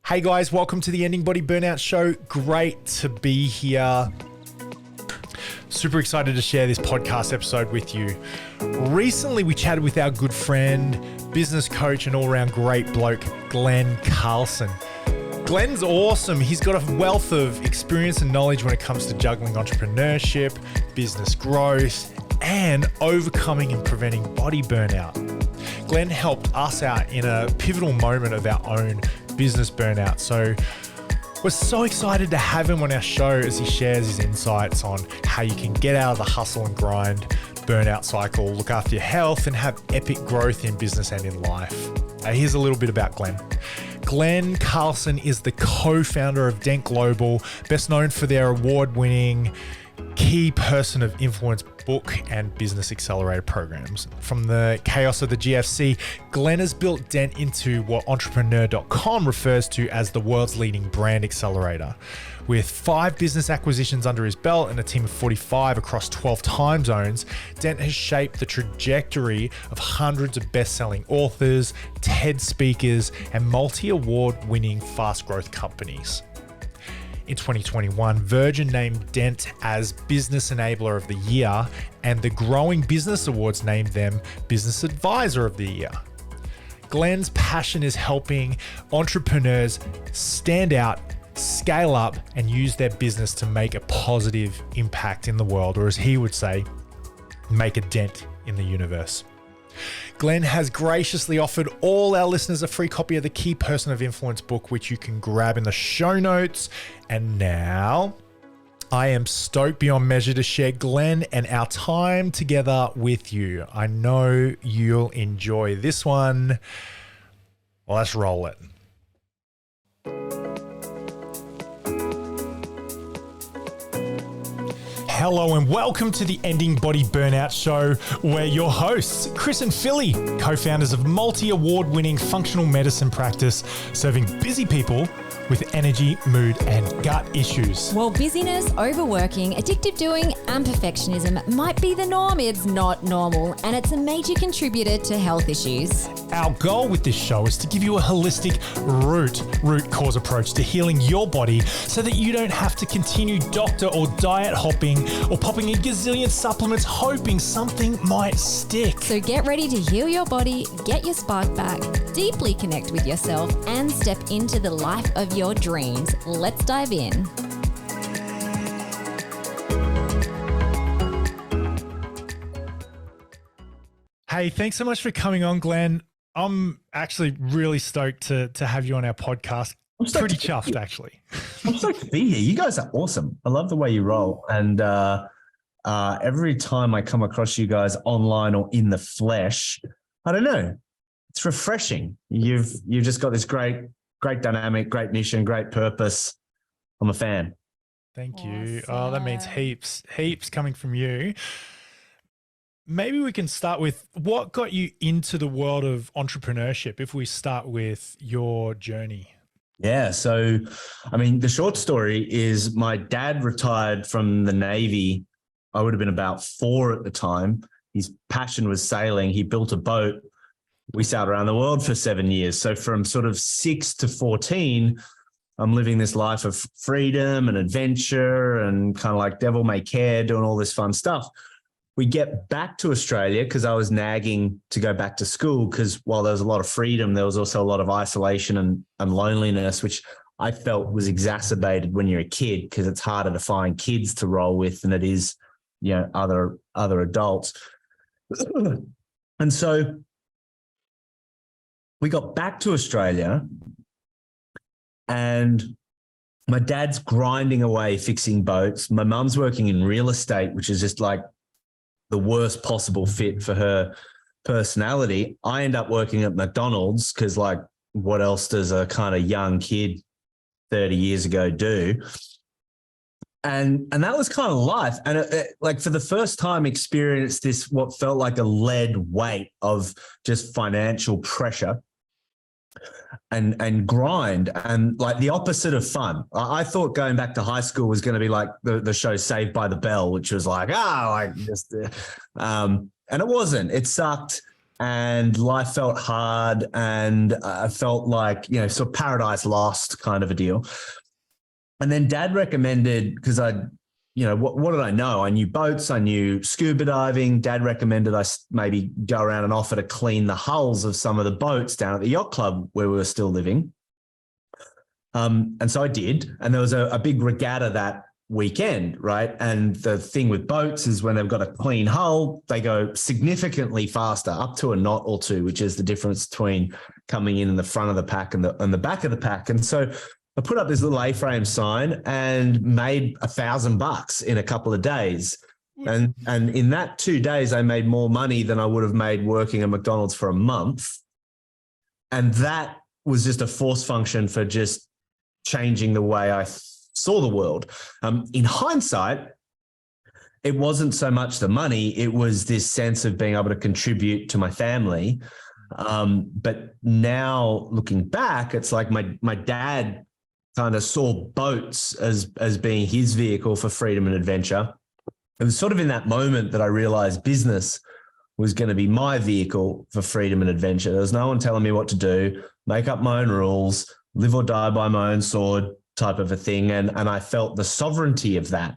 Hey guys, welcome to the Ending Body Burnout Show. Great to be here. Super excited to share this podcast episode with you. Recently, we chatted with our good friend, business coach, and all-around great bloke, Glen Carlson. Glen's awesome. He's got a wealth of experience and knowledge when it comes to juggling entrepreneurship, business growth, and overcoming and preventing body burnout. Glen helped us out in a pivotal moment of our own business burnout. So we're so excited to have him on our show as he shares his insights on how you can get out of the hustle and grind burnout cycle, look after your health, and have epic growth in business and in life. Here's a little bit about Glen. Glen Carlson is the co-founder of Dent Global, best known for their award-winning Key Person of Influence book and business accelerator programs. From the chaos of the GFC, Glen has built Dent into what entrepreneur.com refers to as the world's leading brand accelerator. With 5 business acquisitions under his belt and a team of 45 across 12 time zones, Dent has shaped the trajectory of hundreds of best-selling authors, TED speakers, and multi-award winning fast growth companies. In 2021, Virgin named Dent as Business Enabler of the Year, and the Growing Business Awards named them Business Advisor of the Year. Glen's passion is helping entrepreneurs stand out, scale up, and use their business to make a positive impact in the world, or as he would say, make a dent in the universe. Glen has graciously offered all our listeners a free copy of the Key Person of Influence book, which you can grab in the show notes. And now I am stoked beyond measure to share Glen and our time together with you. I know you'll enjoy this one. Let's roll it. Hello and welcome to the Ending Body Burnout Show. We're your hosts, Chris and Philly, co-founders of multi-award-winning functional medicine practice, serving busy people with energy, mood, and gut issues. Well, busyness, overworking, addictive doing, and perfectionism might be the norm. It's not normal, and it's a major contributor to health issues. Our goal with this show is to give you a holistic root cause approach to healing your body so that you don't have to continue doctor or diet hopping or popping a gazillion supplements hoping something might stick. So get ready to heal your body, get your spark back, deeply connect with yourself, and step into the life of your dreams. Let's dive in. Hey, thanks so much for coming on, Glen. I'm actually really stoked to have you on our podcast. I'm pretty chuffed, actually. I'm stoked to be here. You guys are awesome. I love the way you roll. And every time I come across you guys online or in the flesh, I don't know, it's refreshing. You've just got this great dynamic, great mission, great purpose. I'm a fan. Thank you. Oh, that means heaps coming from you. Maybe we can start with what got you into the world of entrepreneurship, if we start with your journey. Yeah. So, I mean, the short story is my dad retired from the Navy. I would have been about 4 at the time. His passion was sailing. He built a boat. We sailed around the world for 7 years. So from sort of 6 to 14, I'm living this life of freedom and adventure and kind of like devil may care, doing all this fun stuff. We get back to Australia because I was nagging to go back to school because while there was a lot of freedom, there was also a lot of isolation and loneliness, which I felt was exacerbated when you're a kid because it's harder to find kids to roll with than it is, other adults. And so we got back to Australia and my dad's grinding away fixing boats. My mum's working in real estate, which is just like the worst possible fit for her personality. I end up working at McDonald's because like what else does a kind of young kid 30 years ago do? And that was kind of life. And like for the first time experienced this, what felt like a lead weight of just financial pressure and grind and like the opposite of fun. I thought going back to high school was going to be like the show Saved by the Bell, which was like, and it wasn't. It sucked. and life felt hard, and I felt like, sort of paradise lost kind of a deal. And then Dad recommended, because what did I know? I knew boats, I knew scuba diving. Dad recommended I maybe go around and offer to clean the hulls of some of the boats down at the yacht club where we were still living. And so I did. And there was a big regatta that weekend, right? And the thing with boats is when they've got a clean hull, they go significantly faster, up to a knot or two, which is the difference between coming in the front of the pack and the back of the pack. And so I put up this little A-frame sign and made $1,000 in a couple of days. And in that 2 days, I made more money than I would have made working at McDonald's for a month. And that was just a force function for just changing the way I saw the world. In hindsight, it wasn't so much the money, it was this sense of being able to contribute to my family. But now looking back, it's like my dad kind of saw boats as being his vehicle for freedom and adventure. It was sort of in that moment that I realized business was going to be my vehicle for freedom and adventure. There was no one telling me what to do, make up my own rules, live or die by my own sword type of a thing. And I felt the sovereignty of that,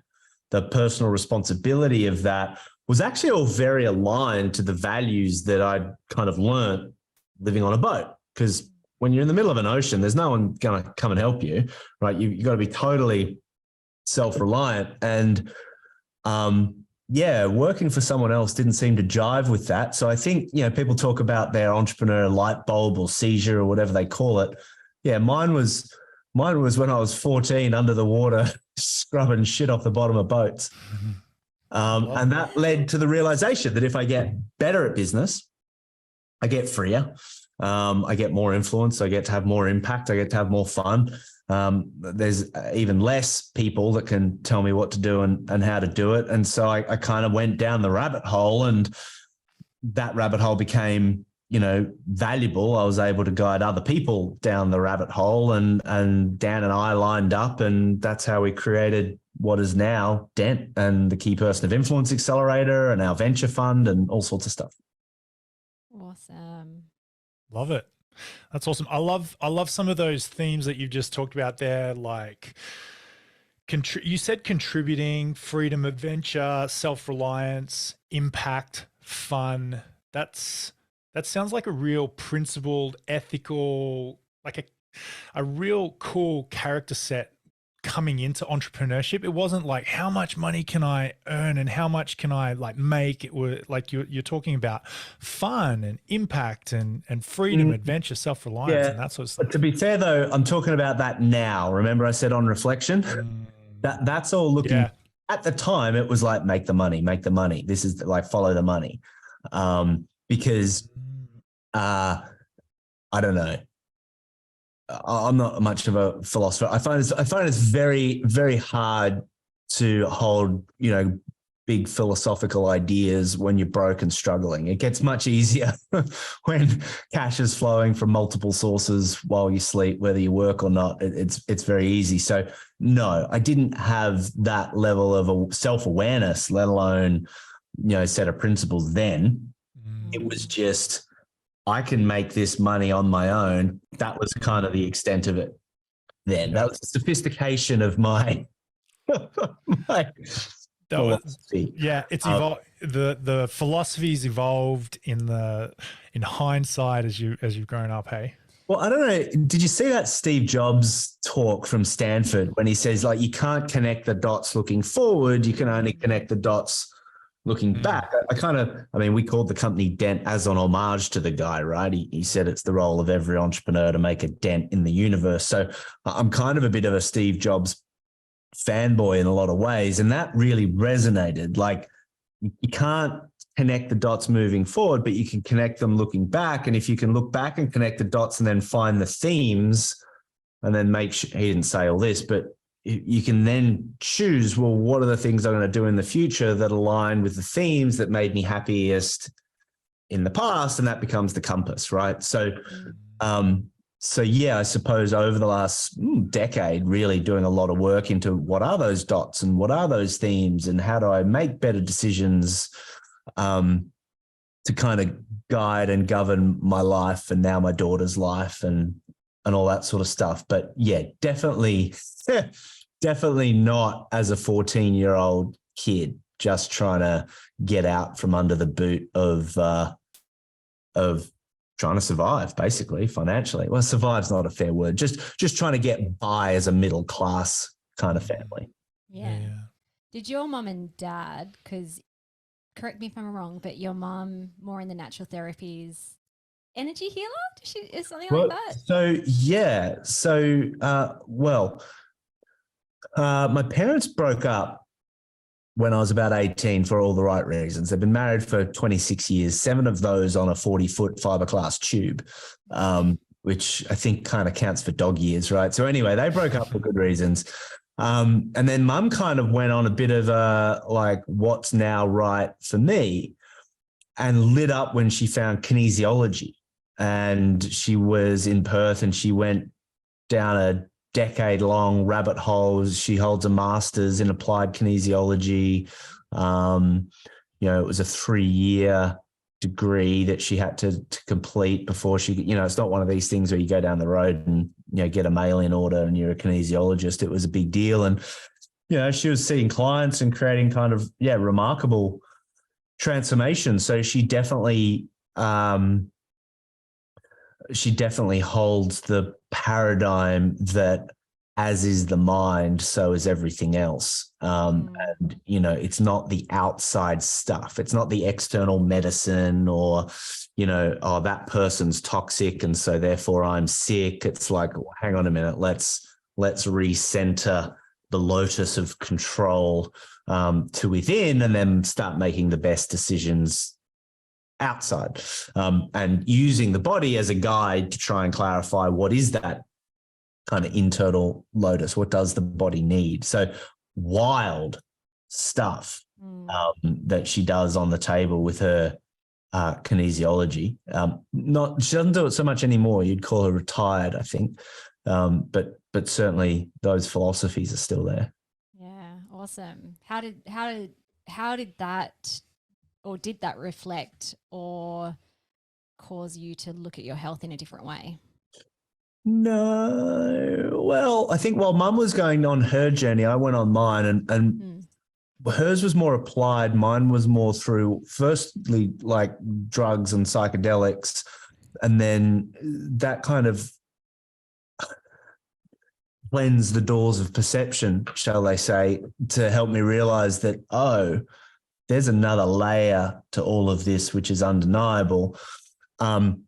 the personal responsibility of that was actually all very aligned to the values that I'd kind of learned living on a boat. Because when you're in the middle of an ocean, there's no one going to come and help you, right? You've got to be totally self-reliant. And working for someone else didn't seem to jive with that. So I think, people talk about their entrepreneur light bulb or seizure or whatever they call it. Yeah, mine was when I was 14 under the water, scrubbing shit off the bottom of boats. And that led to the realization that if I get better at business, I get freer. I get more influence. I get to have more impact. I get to have more fun. There's even less people that can tell me what to do and how to do it. And so I kind of went down the rabbit hole, and that rabbit hole became, valuable. I was able to guide other people down the rabbit hole, and Dan and I lined up, and that's how we created what is now Dent and the Key Person of Influence Accelerator and our venture fund and all sorts of stuff. Awesome. Love it. That's awesome. I love some of those themes that you've just talked about there, like you said contributing, freedom, adventure, self-reliance, impact, fun. That sounds like a real principled, ethical, like a real cool character set coming into entrepreneurship. It wasn't like, how much money can I earn and how much can I make? It was like you're talking about fun and impact and freedom, adventure, self-reliance, and that sort of stuff. But to be fair though, I'm talking about that now. Remember I said on reflection, that's all looking. Yeah. At the time, it was like, make the money. This is like, follow the money. Because I don't know. I'm not much of a philosopher. I find it's very, very hard to hold, big philosophical ideas when you're broke and struggling. It gets much easier when cash is flowing from multiple sources while you sleep, whether you work or not. It's very easy. So no, I didn't have that level of self-awareness, let alone, set of principles then. It was just, I can make this money on my own. That was kind of the extent of it then. That was the sophistication of my philosophy. It's evolved. The philosophy's evolved in hindsight as you've grown up, hey? Well, I don't know. Did you see that Steve Jobs talk from Stanford when he says, like, you can't connect the dots looking forward, you can only connect the dots looking back? We called the company Dent as an homage to the guy, right? He said it's the role of every entrepreneur to make a dent in the universe. So I'm kind of a bit of a Steve Jobs fanboy in a lot of ways. And that really resonated. Like, you can't connect the dots moving forward, but you can connect them looking back. And if you can look back and connect the dots and then find the themes and then make sure, he didn't say all this, but you can then choose, well, what are the things I'm going to do in the future that align with the themes that made me happiest in the past? And that becomes the compass, right? So, I suppose over the last decade, really doing a lot of work into what are those dots and what are those themes and how do I make better decisions to to kind of guide and govern my life and now my daughter's life and all that sort of stuff. But yeah, definitely, definitely not as a 14-year-old kid just trying to get out from under the boot of trying to survive, basically, financially. Well, survive's not a fair word. Just trying to get by as a middle class kind of family. Yeah. Did your mum and dad, because correct me if I'm wrong, but your mum more in the natural therapies, energy healer? Is something like that? My parents broke up when I was about 18 for all the right reasons. They've been married for 26 years, 7 of those on a 40-foot fiberglass tube, which I think kind of counts for dog years, right? So anyway, they broke up for good reasons. And then mum kind of went on a bit of a like, what's now right for me, and lit up when she found kinesiology. And she was in Perth and she went down a decade-long rabbit hole. She holds a master's in applied kinesiology. It was a 3-year degree that she had to complete before she, it's not one of these things where you go down the road and, get a mail-in order and you're a kinesiologist. It was a big deal. And, she was seeing clients and creating kind of, remarkable transformation. So she definitely holds the paradigm that as is the mind, so is everything else. And, it's not the outside stuff. It's not the external medicine or, that person's toxic and so therefore I'm sick. It's like, hang on a minute, let's recenter the lotus of control to within and then start making the best decisions outside, and using the body as a guide to try and clarify what is that kind of internal lotus, what does the body need. So wild stuff that she does on the table with her kinesiology. She doesn't do it so much anymore. You'd call her retired, I think, but certainly those philosophies are still there. Yeah, awesome. How did that, or did that reflect or cause you to look at your health in a different way? No. Well, I think while mum was going on her journey, I went on mine and hers was more applied. Mine was more through firstly like drugs and psychedelics. And then that kind of cleansed the doors of perception, shall they say, to help me realize that, there's another layer to all of this, which is undeniable. And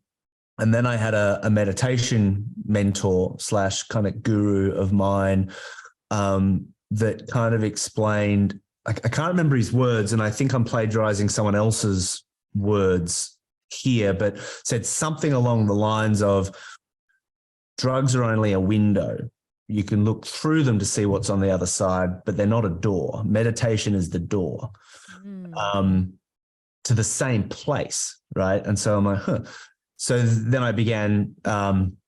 then I had a meditation mentor / kind of guru of mine that kind of explained, I can't remember his words, and I think I'm plagiarizing someone else's words here, but said something along the lines of drugs are only a window. You can look through them to see what's on the other side, but they're not a door. Meditation is the door to the same place, right? And so I'm like, So then I began an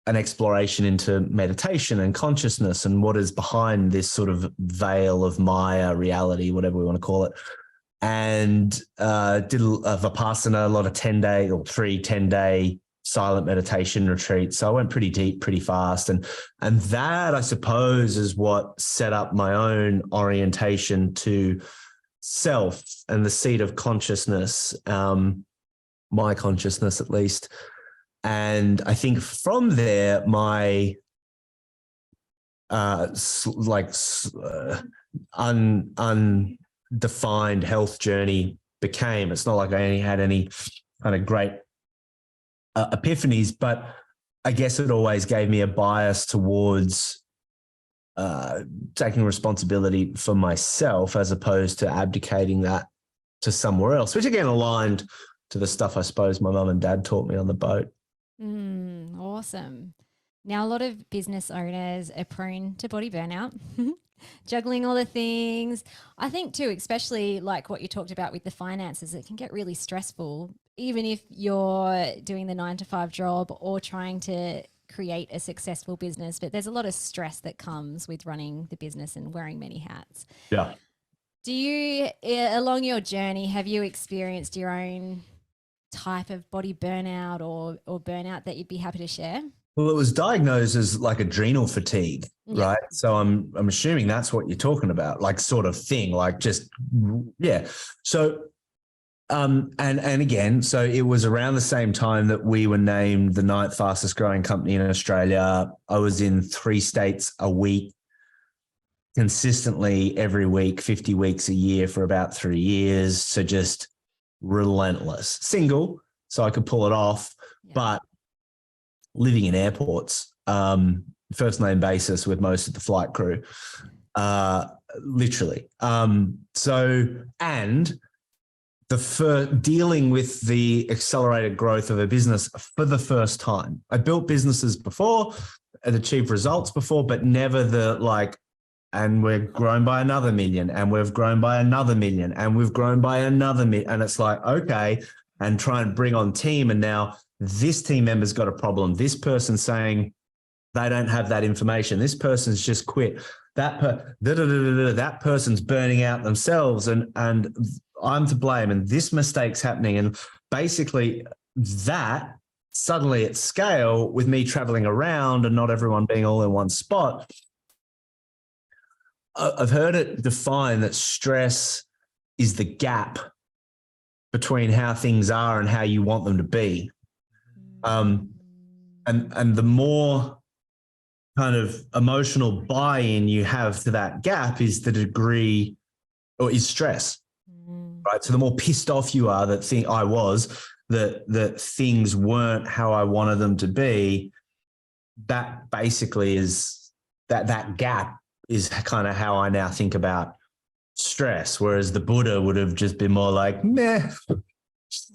exploration into meditation and consciousness and what is behind this sort of veil of Maya reality, whatever we want to call it. And did a Vipassana, a lot of 10-day or 10-day silent meditation retreats. So I went pretty deep, pretty fast. And that, I suppose, is what set up my own orientation to self and the seat of consciousness, my consciousness at least. And I think from there, my undefined health journey became. It's not like I only had any kind of great epiphanies, but I guess it always gave me a bias towards taking responsibility for myself as opposed to abdicating that to somewhere else, which again aligned to the stuff I suppose my mum and dad taught me on the boat. Awesome. Now, a lot of business owners are prone to body burnout, juggling all the things. I think too, especially like what you talked about with the finances, it can get really stressful, even if you're doing the 9-to-5 job or trying to create a successful business. But there's a lot of stress that comes with running the business and wearing many hats. Yeah. Do you, along your journey, have you experienced your own type of body burnout or burnout that you'd be happy to share? Well, it was diagnosed as like adrenal fatigue, Yeah. right? So I'm assuming that's what you're talking about, like sort of thing, like just yeah. So and again, so it was around the same time that we were named the 9th fastest growing company in Australia. I was in 3 states a week, consistently every week, 50 weeks a year for about 3 years. So just relentless. Single, so I could pull it off, but living in airports, first name basis with most of the flight crew, literally. And dealing with the accelerated growth of a business for the first time. I built businesses before and achieved results before, but never and we've grown by another million, and we've grown by another million, and we've grown by another million. And it's like, okay, and try and bring on team. And now this team member's got a problem. This person's saying they don't have that information. This person's just quit. That person's burning out themselves, and I'm to blame, and this mistake's happening. And basically that suddenly at scale, with me traveling around and not everyone being all in one spot, I've heard it defined that stress is the gap between how things are and how you want them to be. And the more kind of emotional buy-in you have to that gap is the degree, or is stress, right? So the more pissed off you are that things weren't how I wanted them to be, that basically is that gap is kind of how I now think about stress. Whereas the Buddha would have just been more like, meh,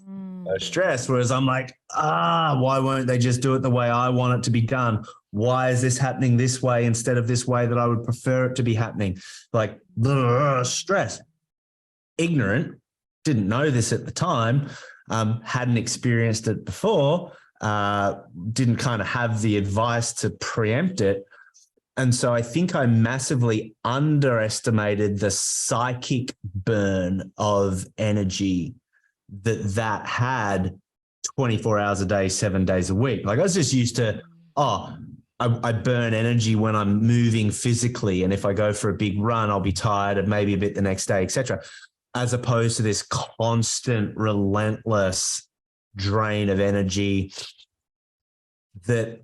no stress. Whereas I'm like, why won't they just do it the way I want it to be done? Why is this happening this way instead of this way that I would prefer it to be happening? Like, stress. Ignorant, didn't know this at the time, hadn't experienced it before, didn't kind of have the advice to preempt it. And so I think I massively underestimated the psychic burn of energy that had 24 hours a day, 7 days a week. Like I was just used to, I burn energy when I'm moving physically. And if I go for a big run, I'll be tired and maybe a bit the next day, etc. As opposed to this constant, relentless drain of energy that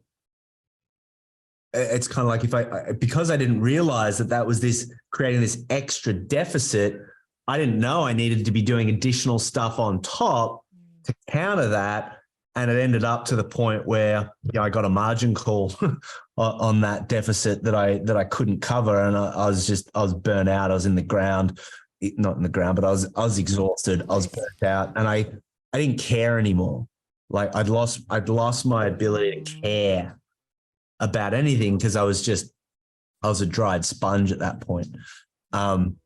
it's kind of like because I didn't realize that was creating this extra deficit, I didn't know I needed to be doing additional stuff on top to counter that. And it ended up to the point where I got a margin call on that deficit that I couldn't cover. And I was burnt out. I was in the ground, not in the ground, but I was exhausted. I was burnt out, and I didn't care anymore. Like I'd lost my ability to care about anything because I was a dried sponge at that point. Burned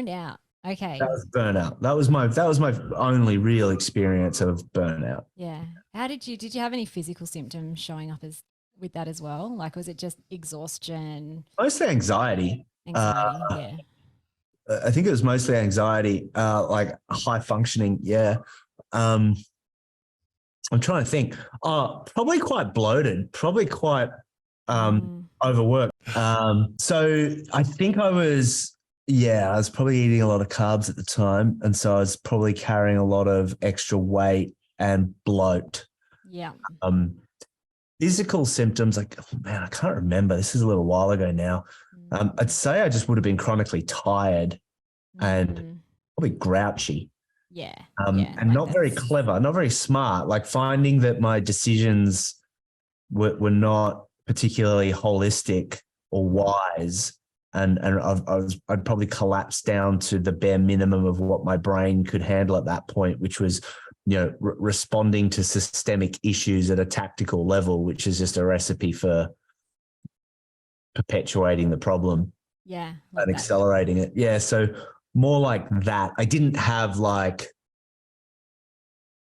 out. Okay. That was burnout. That was my only real experience of burnout. Yeah. How did you have any physical symptoms showing up with that as well? Like, was it just exhaustion? Mostly anxiety. Yeah. I think it was mostly anxiety, like high functioning. Yeah. I'm trying to think. Probably quite bloated, probably quite overworked. So I think I was probably eating a lot of carbs at the time. And so I was probably carrying a lot of extra weight and bloat. Yeah. Physical symptoms, like, I can't remember. This is a little while ago now. I'd say I just would have been chronically tired and probably grouchy. Yeah. And like not very clever, not very smart, like finding that my decisions were not particularly holistic or wise. And I'd probably collapse down to the bare minimum of what my brain could handle at that point, which was, responding to systemic issues at a tactical level, which is just a recipe for perpetuating the problem. Yeah. And accelerating it. Yeah. So more like that. I didn't have I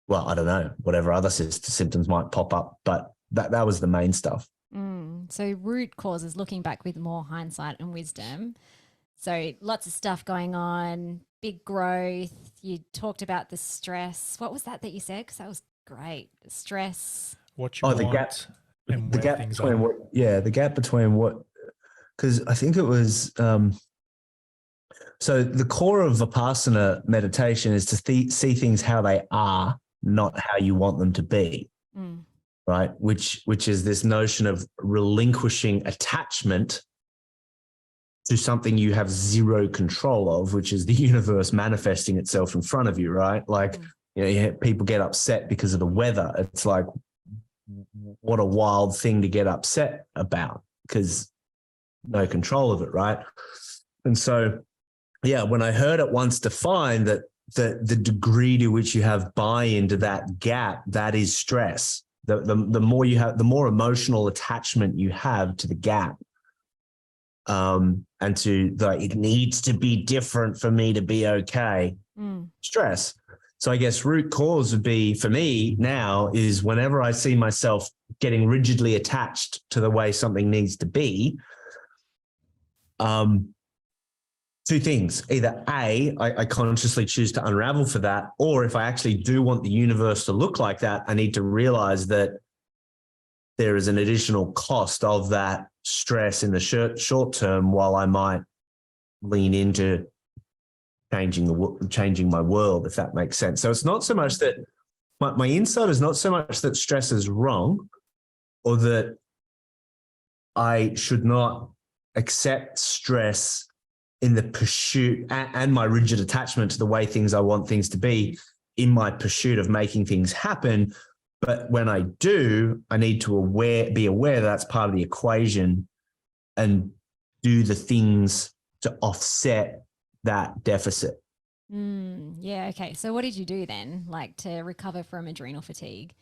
don't know, whatever other symptoms might pop up, but that was the main stuff. So root causes, looking back with more hindsight and wisdom. So lots of stuff going on, big growth. You talked about the stress. What was that you said? Because that was great. Stress. What you want the gap, and the where gap things between are. the gap between what, because I think it was, so the core of Vipassana meditation is to see things how they are, not how you want them to be. Mm. Right? Which is this notion of relinquishing attachment to something you have zero control of, which is the universe manifesting itself in front of you, right? Like, people get upset because of the weather. It's like, what a wild thing to get upset about, because no control of it, right? And so, when I heard it once defined that the degree to which you have buy-in to that gap, that is stress. The more you have, the more emotional attachment you have to the gap, and to it needs to be different for me to be okay. Stress. So I guess root cause would be, for me now, is whenever I see myself getting rigidly attached to the way something needs to be, two things. Either A, I consciously choose to unravel for that, or if I actually do want the universe to look like that, I need to realize that there is an additional cost of that stress in the short term, while I might lean into changing my world, if that makes sense. So it's not so much that my insight is not so much that stress is wrong, or that I should not accept stress in the pursuit and my rigid attachment to the way I want things to be in my pursuit of making things happen. But when I do, I need to be aware that that's part of the equation, and do the things to offset that deficit. Yeah. Okay. So what did you do then, like, to recover from adrenal fatigue?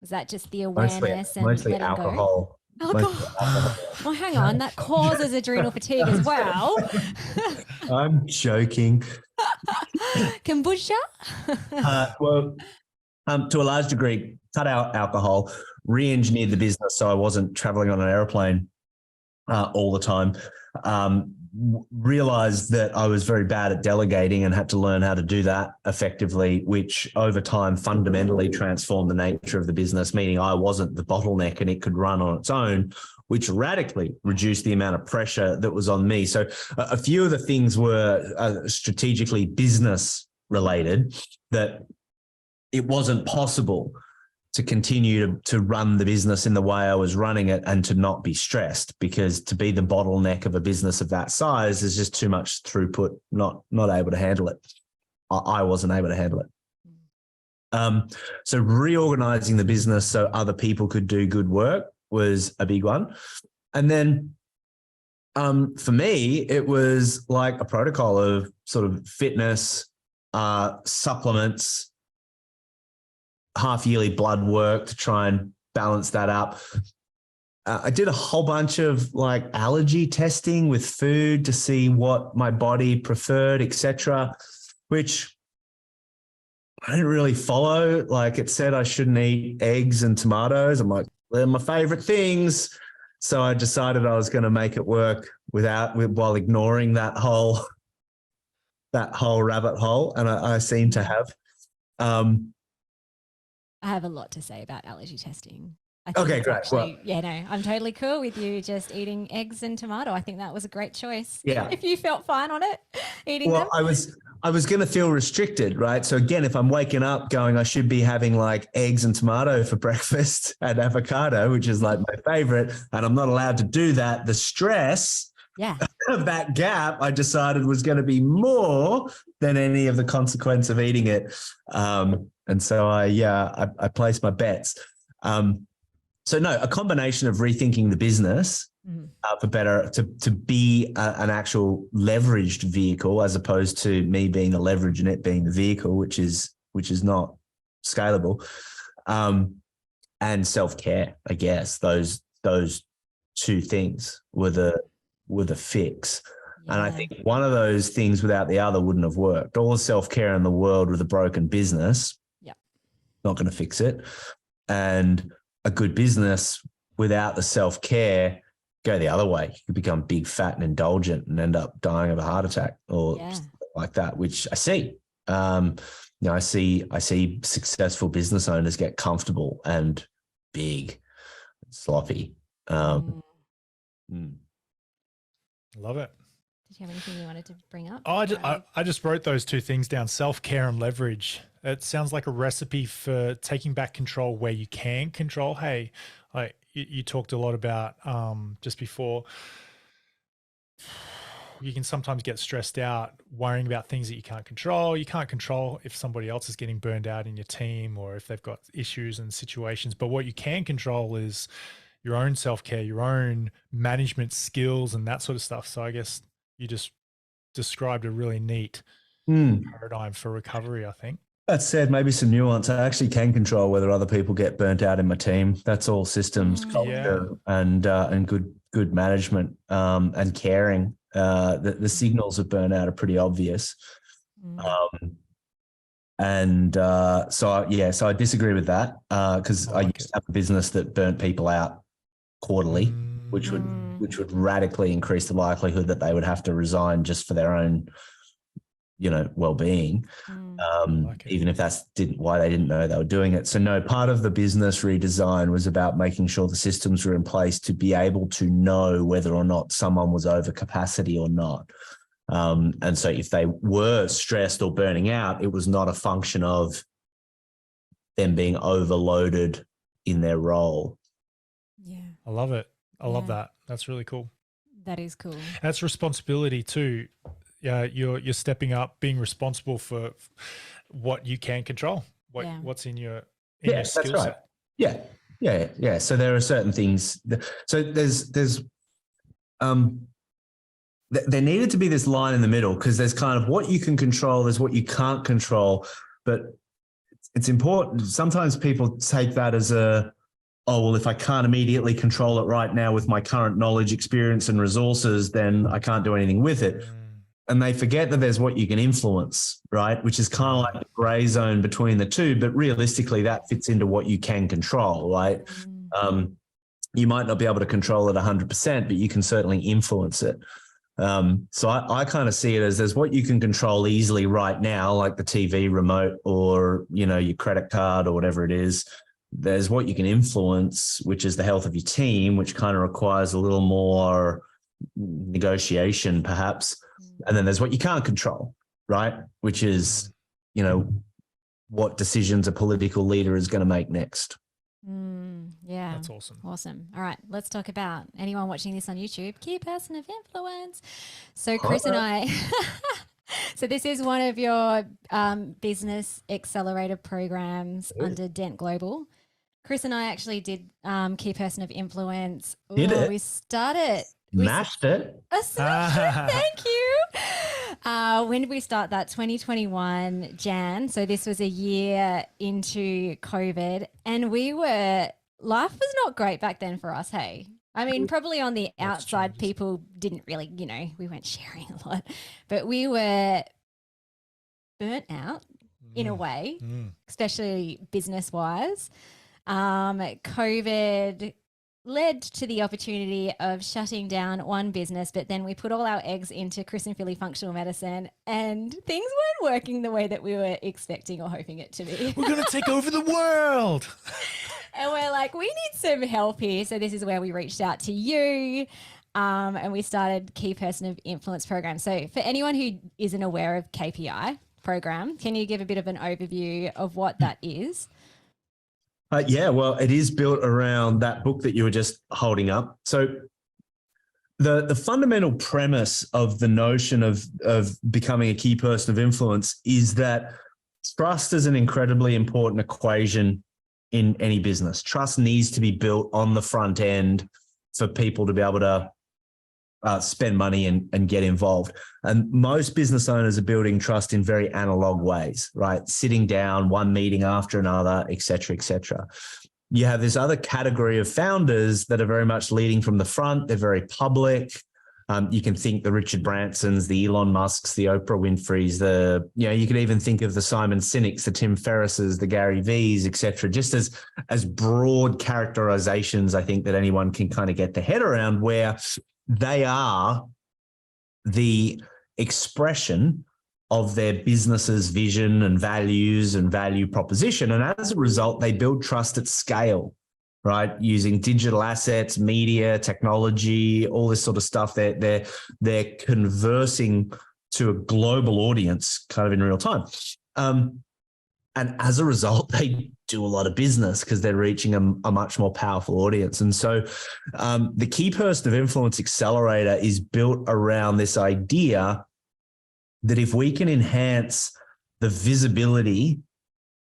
Was that just the awareness and mostly letting alcohol. go? Alcohol. Well, hang on. That causes adrenal fatigue as well. I'm joking. Kombucha? To a large degree, cut out alcohol, re-engineered the business so I wasn't traveling on an airplane all the time. Realized that I was very bad at delegating and had to learn how to do that effectively, which over time fundamentally transformed the nature of the business, meaning I wasn't the bottleneck and it could run on its own, which radically reduced the amount of pressure that was on me. So a few of the things were strategically business related, that it wasn't possible to continue to run the business in the way I was running it and to not be stressed, because to be the bottleneck of a business of that size is just too much throughput, not able to handle it. I wasn't able to handle it. So reorganizing the business so other people could do good work was a big one. And then for me, it was like a protocol of sort of fitness, supplements, half-yearly blood work to try and balance that up. I did a whole bunch of like allergy testing with food to see what my body preferred, etc., which I didn't really follow. Like, it said I shouldn't eat eggs and tomatoes. I'm like, they're my favorite things. So I decided I was going to make it work while ignoring that whole rabbit hole. And I seem to have. I have a lot to say about allergy testing. Okay, great. Actually, I'm totally cool with you just eating eggs and tomato. I think that was a great choice. Yeah. If you felt fine on it, eating them. I was going to feel restricted, right? So again, if I'm waking up going, I should be having like eggs and tomato for breakfast and avocado, which is like my favorite, and I'm not allowed to do that, the stress of that gap, I decided was going to be more than any of the consequence of eating it. And so I placed my bets. So no, a combination of rethinking the business for better to be an actual leveraged vehicle, as opposed to me being the leverage and it being the vehicle, which is not scalable, and self-care. I guess those two things were the fix. Yeah. And I think one of those things without the other wouldn't have worked. All the self-care in the world with a broken business, not going to fix it. And a good business without the self-care, go the other way. You could become big, fat, and indulgent and end up dying of a heart attack or something like that, which I see. I see successful business owners get comfortable and big, sloppy. Love it. Did you have anything you wanted to bring up? Oh, I just wrote those two things down: self-care and leverage. It sounds like a recipe for taking back control where you can control. Hey, you talked a lot about just before. You can sometimes get stressed out worrying about things that you can't control. You can't control if somebody else is getting burned out in your team or if they've got issues and situations. But what you can control is your own self-care, your own management skills and that sort of stuff. So I guess you just described a really neat paradigm for recovery, I think. That said, maybe some nuance. I actually can control whether other people get burnt out in my team. That's all systems, culture, and good management and caring. The signals of burnout are pretty obvious. So I disagree with that because I used to have a business that burnt people out quarterly, which would radically increase the likelihood that they would have to resign just for their own, well-being. Even if that's why they didn't know they were doing it. So no, part of the business redesign was about making sure the systems were in place to be able to know whether or not someone was over capacity or not. And so if they were stressed or burning out, it was not a function of them being overloaded in their role. Yeah. I love it. I love that. That's really cool. That is cool. That's responsibility too. Yeah, you're stepping up, being responsible for what you can control, what's in your skill set. Yeah. So there are certain things. So there needed to be this line in the middle because there's kind of what you can control, there's what you can't control, but it's important. Sometimes people take that as if I can't immediately control it right now with my current knowledge, experience, and resources, then I can't do anything with it. And they forget that there's what you can influence, right? Which is kind of like the gray zone between the two, but realistically that fits into what you can control, right? You might not be able to control it 100%, but you can certainly influence it. So I kind of see it as there's what you can control easily right now, like the TV remote or, your credit card or whatever it is. There's what you can influence, which is the health of your team, which kind of requires a little more negotiation perhaps. And then there's what you can't control, right? Which is, what decisions a political leader is going to make next. Yeah. That's awesome. Awesome. All right. Let's talk about anyone watching this on YouTube, key person of influence. So Chris and I, so this is one of your business accelerator programs under Dent Global. Chris and I actually did key person of influence. We started. Smashed it. Thank you. When did we start that? 2021 Jan. So this was a year into COVID and life was not great back then for us. Hey, I mean, probably on the outside, people didn't really, we weren't sharing a lot, but we were burnt out in a way, especially business wise. COVID led to the opportunity of shutting down one business, but then we put all our eggs into Chris and Philly Functional Medicine and things weren't working the way that we were expecting or hoping it to be. We're going to take over the world. And we're like, we need some help here. So this is where we reached out to you and we started Key Person of Influence program. So for anyone who isn't aware of KPI program, can you give a bit of an overview of what that is? Well, it is built around that book that you were just holding up. So the fundamental premise of the notion of becoming a key person of influence is that trust is an incredibly important equation in any business. Trust needs to be built on the front end for people to be able to spend money and get involved. And most business owners are building trust in very analog ways, right? Sitting down, one meeting after another, et cetera, et cetera. You have this other category of founders that are very much leading from the front. They're very public. You can think the Richard Bransons, the Elon Musks, the Oprah Winfreys, you can even think of the Simon Sineks, the Tim Ferrisses, the Gary V's, etc. Just as broad characterizations, I think that anyone can kind of get their head around, where they are the expression of their business's vision and values and value proposition. And as a result, they build trust at scale, right? Using digital assets, media, technology, all this sort of stuff. They're conversing to a global audience kind of in real time. And as a result, they do a lot of business because they're reaching a much more powerful audience. And so the Key Person of Influence Accelerator is built around this idea that if we can enhance the visibility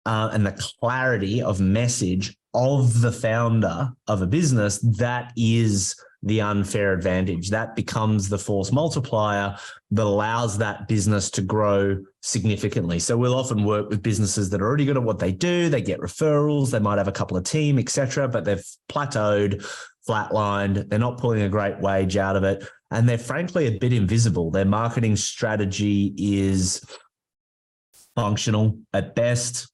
and the clarity of message of the founder of a business, that is the unfair advantage. That becomes the force multiplier that allows that business to grow significantly. So we'll often work with businesses that are already good at what they do. They get referrals. They might have a couple of team, etc., but they've plateaued, flatlined. They're not pulling a great wage out of it. And they're frankly a bit invisible. Their marketing strategy is functional at best,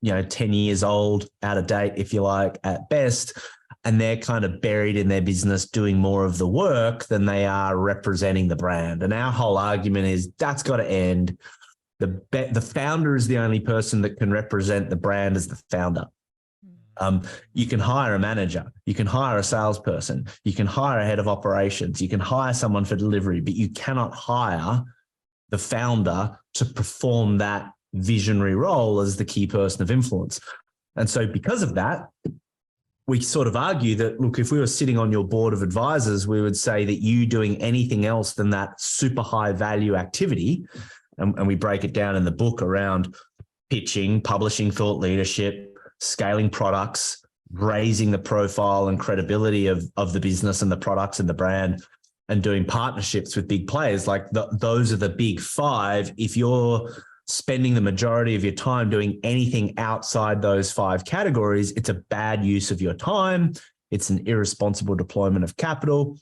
10 years old, out of date, if you like, at best. And they're kind of buried in their business doing more of the work than they are representing the brand. And our whole argument is that's got to end. The founder is the only person that can represent the brand as the founder. You can hire a manager, you can hire a salesperson, you can hire a head of operations, you can hire someone for delivery, but you cannot hire the founder to perform that visionary role as the key person of influence. And so because of that, we sort of argue that, look, if we were sitting on your board of advisors, we would say that you doing anything else than that super high value activity, and we break it down in the book around pitching, publishing thought leadership, scaling products, raising the profile and credibility of the business and the products and the brand, and doing partnerships with big players. Like those are the big five. If you're spending the majority of your time doing anything outside those five categories, it's a bad use of your time. It's an irresponsible deployment of capital,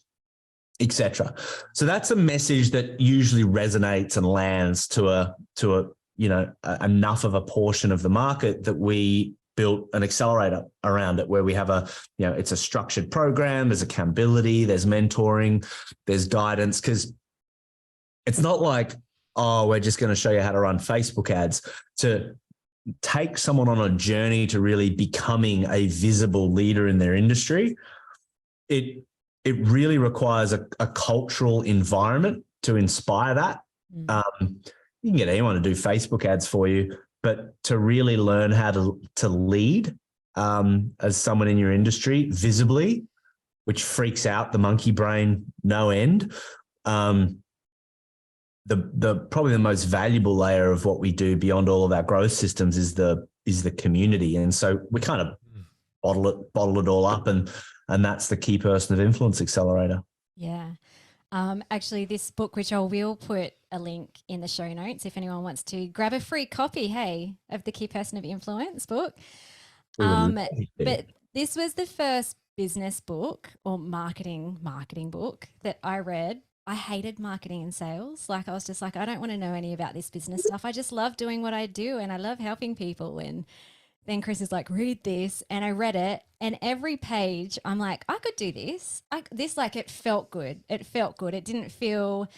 etc. So that's a message that usually resonates and lands to enough of a portion of the market that we built an accelerator around it, where we have it's a structured program, there's accountability, there's mentoring, there's guidance, because it's not like, oh, we're just going to show you how to run Facebook ads. To take someone on a journey to really becoming a visible leader in their industry, it really requires a cultural environment to inspire that. You can get anyone to do Facebook ads for you, but to really learn how to lead as someone in your industry visibly, which freaks out the monkey brain no end. The probably the most valuable layer of what we do beyond all of our growth systems is the community. And so we kind of bottle it all up, and that's the Key Person of Influence Accelerator. Yeah. Actually, this book, which I will put a link in the show notes if anyone wants to grab a free copy, of the Key Person of Influence book. But this was the first business book or marketing book that I read. I hated marketing and sales. Like, I was just like, I don't want to know any about this business stuff. I just love doing what I do and I love helping people. And then Chris is like, read this. And I read it, and every page I'm like, I could do this. It felt good. It felt good. It didn't feel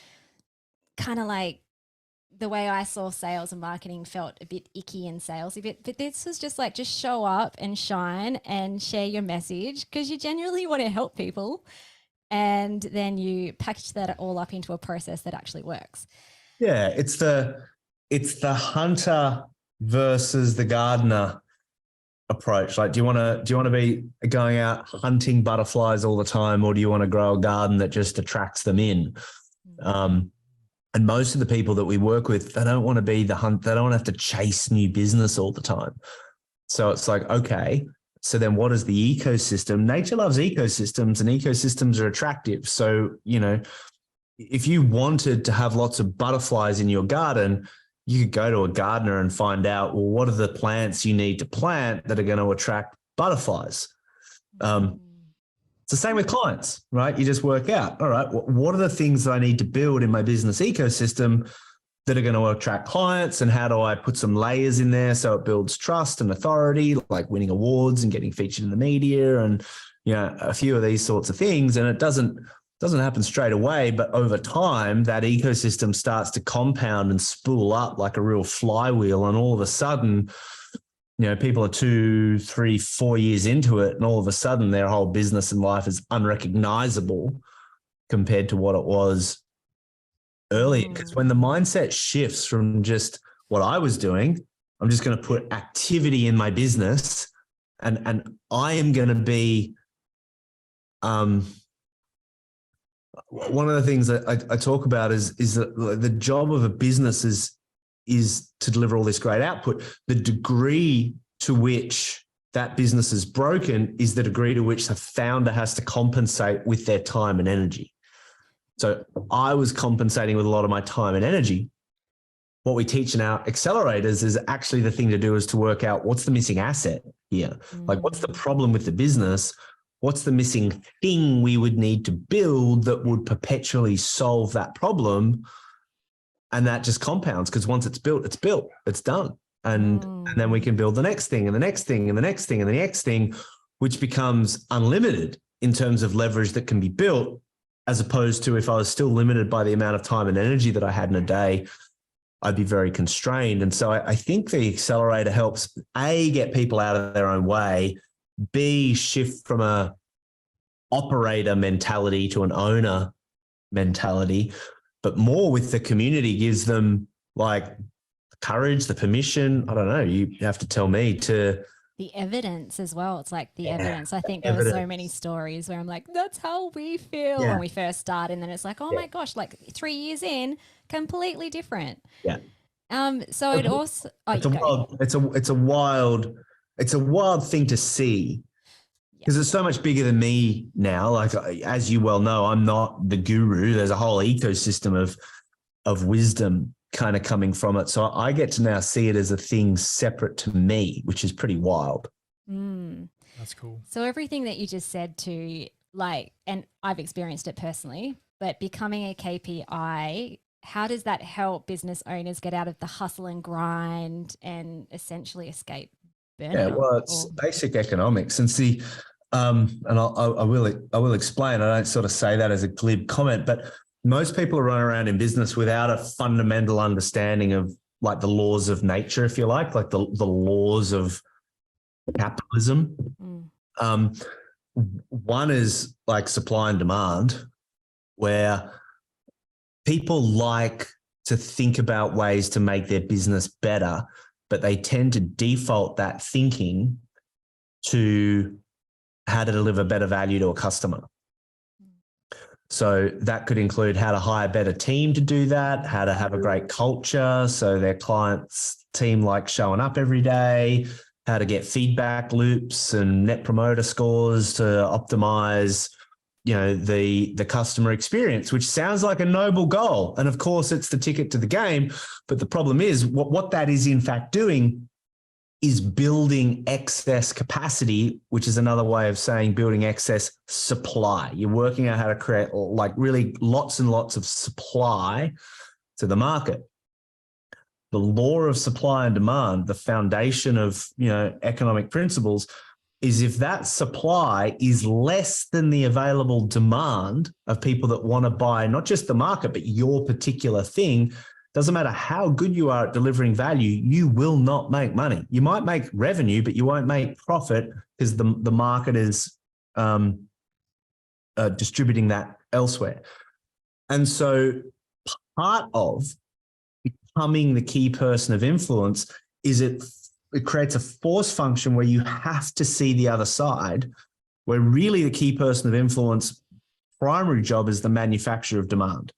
kind of like the way I saw sales and marketing felt a bit icky in sales. But this was just like, just show up and shine and share your message because you genuinely want to help people. And then you package that all up into a process that actually works. Yeah, it's the hunter versus the gardener approach. Like, do you want to be going out hunting butterflies all the time, or do you want to grow a garden that just attracts them in? And most of the people that we work with, they don't want to be the hunt. They don't want to have to chase new business all the time. So it's like, okay, so then what is the ecosystem? Nature loves ecosystems, and ecosystems are attractive. So, if you wanted to have lots of butterflies in your garden, you could go to a gardener and find out, well, what are the plants you need to plant that are going to attract butterflies? So the same with clients, right? You just work out, all right, what are the things that I need to build in my business ecosystem that are going to attract clients, and how do I put some layers in there so it builds trust and authority, like winning awards and getting featured in the media and, you know, a few of these sorts of things. And it doesn't happen straight away, but over time that ecosystem starts to compound and spool up like a real flywheel. And all of a sudden, you know, people are 2, 3, 4 years into it, and all of a sudden their whole business and life is unrecognizable compared to what it was earlier. Because when the mindset shifts from just what I was doing, I'm just going to put activity in my business, and I am going to be, one of the things that I talk about is that the job of a business is to deliver all this great output. The degree to which that business is broken is the degree to which the founder has to compensate with their time and energy. So I was compensating with a lot of my time and energy. What we teach in our accelerators is actually the thing to do is to work out what's the missing asset here. Like, what's the problem with the business? What's the missing thing we would need to build that would perpetually solve that problem? And that just compounds, because once it's built, it's done. And then we can build the next thing and the next thing and the next thing and the next thing, which becomes unlimited in terms of leverage that can be built, as opposed to if I was still limited by the amount of time and energy that I had in a day, I'd be very constrained. And so I think the accelerator helps, A, get people out of their own way, B, shift from a operator mentality to an owner mentality, but more with the community gives them like the courage, the permission. I don't know. You have to tell me to. The evidence as well. It's like the evidence. I think there were so many stories where I'm like, that's how we feel when we first start. And then it's like, oh my gosh, like 3 years in, completely different. Yeah. So it also, it's a wild thing to see, because it's so much bigger than me now. Like, as you well know, I'm not the guru. There's a whole ecosystem of wisdom kind of coming from it. So I get to now see it as a thing separate to me, which is pretty wild. That's cool. So everything that you just said to, like, and I've experienced it personally, but becoming a KPI, how does that help business owners get out of the hustle and grind and essentially escape burnout? Yeah, well, it's basic economics. And see, and I will explain. I don't sort of say that as a glib comment, but most people are running around in business without a fundamental understanding of like the laws of nature, if you like the laws of capitalism. One is like supply and demand, where people like to think about ways to make their business better, but they tend to default that thinking to how to deliver better value to a customer. So that could include how to hire a better team to do that, how to have a great culture so their clients' team like showing up every day, how to get feedback loops and net promoter scores to optimize, you know, the customer experience, which sounds like a noble goal. And of course, it's the ticket to the game. But the problem is what that is in fact doing is building excess capacity, which is another way of saying building excess supply. You're working out how to create like really lots and lots of supply to the market. The law of supply and demand, the foundation of, you know, economic principles, is if that supply is less than the available demand of people that want to buy not just the market, but your particular thing, doesn't matter how good you are at delivering value, you will not make money. You might make revenue, but you won't make profit because the market is distributing that elsewhere. And so part of becoming the key person of influence is it creates a force function where you have to see the other side, where really the key person of influence primary job is the manufacture of demand,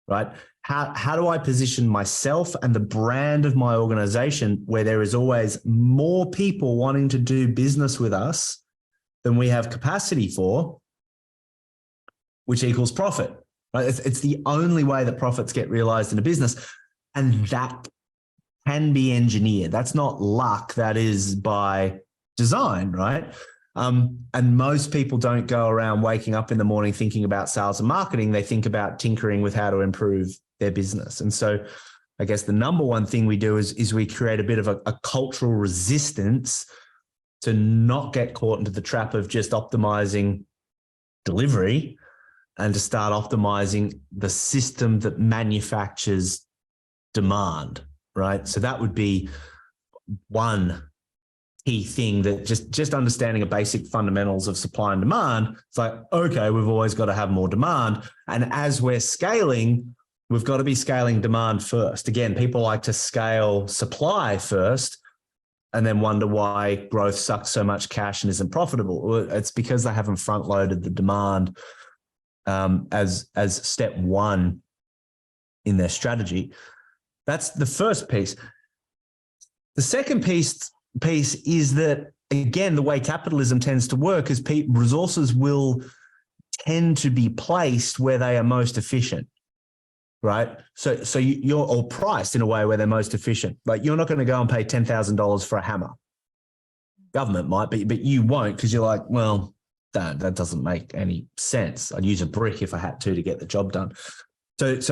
right? How do I position myself and the brand of my organization where there is always more people wanting to do business with us than we have capacity for, which equals profit, right? It's the only way that profits get realized in a business. And that can be engineered. That's not luck. That is by design, right? And most people don't go around waking up in the morning thinking about sales and marketing. They think about tinkering with how to improve their business. And so I guess the number one thing we do is we create a bit of a cultural resistance to not get caught into the trap of just optimizing delivery and to start optimizing the system that manufactures demand, right? So that would be one key thing, that just understanding the basic fundamentals of supply and demand. It's like, okay, we've always got to have more demand. And as we're scaling, we've got to be scaling demand first. Again, people like to scale supply first and then wonder why growth sucks so much cash and isn't profitable. Well, it's because they haven't front loaded the demand as step one in their strategy. That's the first piece. The second piece is that, again, the way capitalism tends to work is resources will tend to be placed where they are most efficient, right? So you're all priced in a way where they're most efficient. Like, you're not going to go and pay $10,000 for a hammer. Government might, but you won't, because you're like, well, that doesn't make any sense. I'd use a brick if I had to get the job done. So it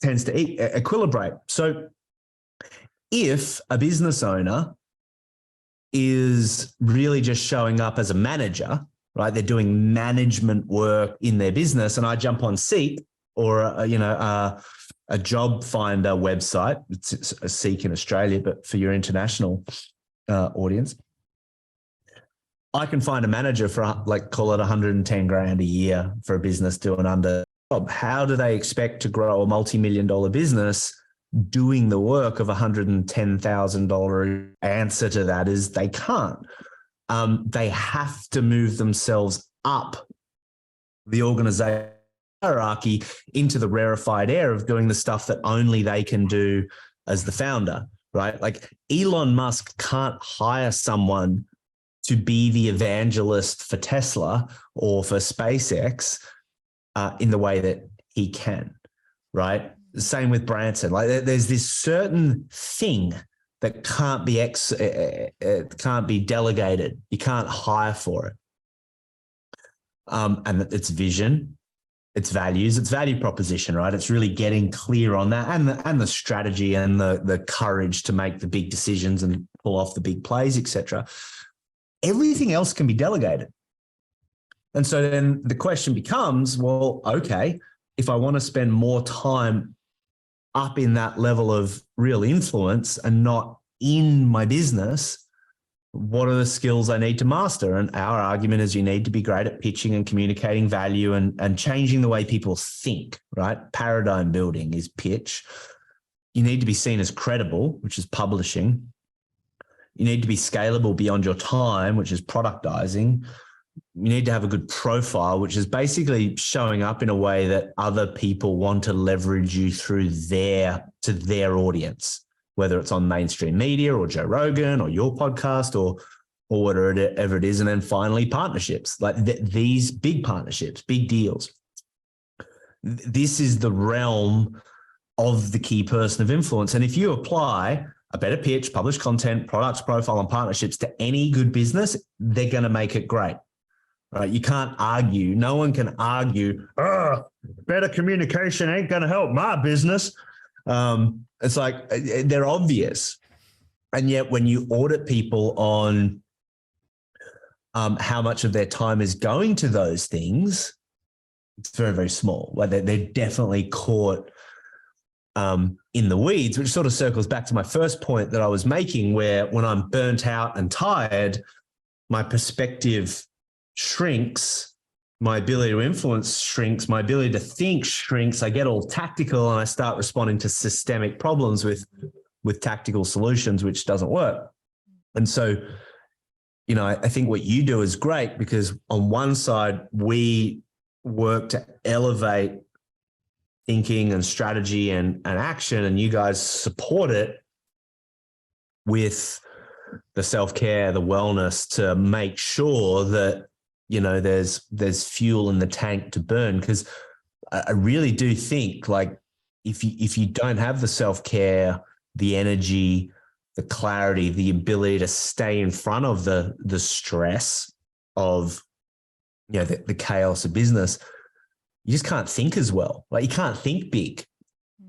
tends to equilibrate. So if a business owner is really just showing up as a manager, right? They're doing management work in their business, and I jump on Seek or a job finder website. It's a Seek in Australia, but for your international audience, I can find a manager for call it 110 grand a year for a business doing under job. How do they expect to grow a multi-million-dollar business doing the work of $110,000? Answer to that is they can't. They have to move themselves up the organization hierarchy into the rarefied air of doing the stuff that only they can do as the founder, right? Like, Elon Musk can't hire someone to be the evangelist for Tesla or for SpaceX in the way that he can, right? Same with Branson. Like, there's this certain thing that can't be delegated. You can't hire for it. And it's vision, it's values, it's value proposition, right? It's really getting clear on that, and the strategy and the courage to make the big decisions and pull off the big plays, etc. Everything else can be delegated. And so then the question becomes, well, okay, if I want to spend more time up in that level of real influence and not in my business, what are the skills I need to master? And our argument is you need to be great at pitching and communicating value and changing the way people think, right? Paradigm building is pitch. You need to be seen as credible, which is publishing. You need to be scalable beyond your time, which is productizing. You need to have a good profile, which is basically showing up in a way that other people want to leverage you through to their audience, whether it's on mainstream media or Joe Rogan or your podcast or whatever it is. And then finally, partnerships, like these big partnerships, big deals. This is the realm of the key person of influence. And if you apply a better pitch, published content, products, profile, and partnerships to any good business, they're going to make it great. Right? You can't argue. No one can argue, better communication ain't going to help my business. It's like, they're obvious. And yet when you audit people on how much of their time is going to those things, it's very, very small. Like, they're definitely caught in the weeds, which sort of circles back to my first point that I was making, where when I'm burnt out and tired, my perspective shrinks, my ability to influence shrinks, my ability to think shrinks. I get all tactical and I start responding to systemic problems with tactical solutions, which doesn't work. And so, I think what you do is great, because on one side, we work to elevate thinking and strategy and action, and you guys support it with the self-care, the wellness, to make sure that there's fuel in the tank to burn. Because I really do think, like, if you don't have the self-care, the energy, the clarity, the ability to stay in front of the stress, of, the chaos of business, you just can't think as well. Like you can't think big.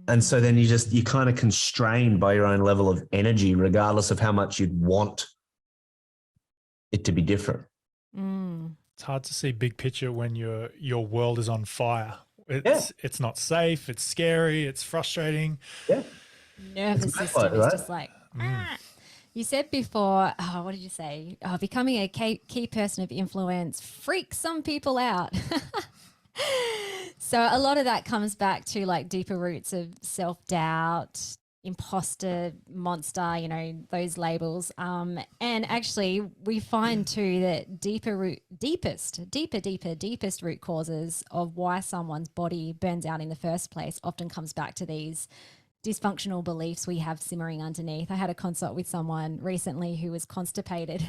And so then you're kind of constrained by your own level of energy, regardless of how much you'd want it to be different. It's hard to see big picture when your world is on fire. It's not safe. It's scary. It's frustrating. Yeah. Nervous system is just like, You said before, what did you say? Becoming a key person of influence freaks some people out. So a lot of that comes back to like deeper roots of self-doubt, imposter, monster, those labels. And actually we find too that deepest root causes of why someone's body burns out in the first place often comes back to these dysfunctional beliefs we have simmering underneath. I had a consult with someone recently who was constipated.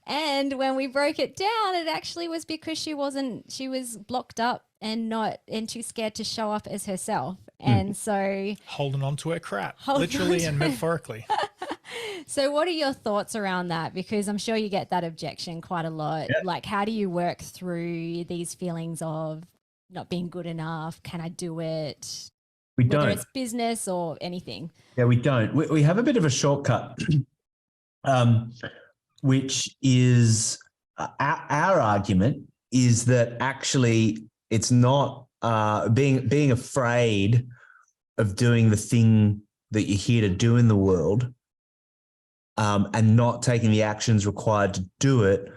And when we broke it down, it actually was because she was blocked up and too scared to show up as herself. And so holding on to her crap, literally and metaphorically. So what are your thoughts around that? Because I'm sure you get that objection quite a lot. Yeah. Like, how do you work through these feelings of not being good enough? Can I do it? Whether it's business or anything. Yeah, we don't. We have a bit of a shortcut, which is our argument is that actually it's not being afraid of doing the thing that you're here to do in the world and not taking the actions required to do it.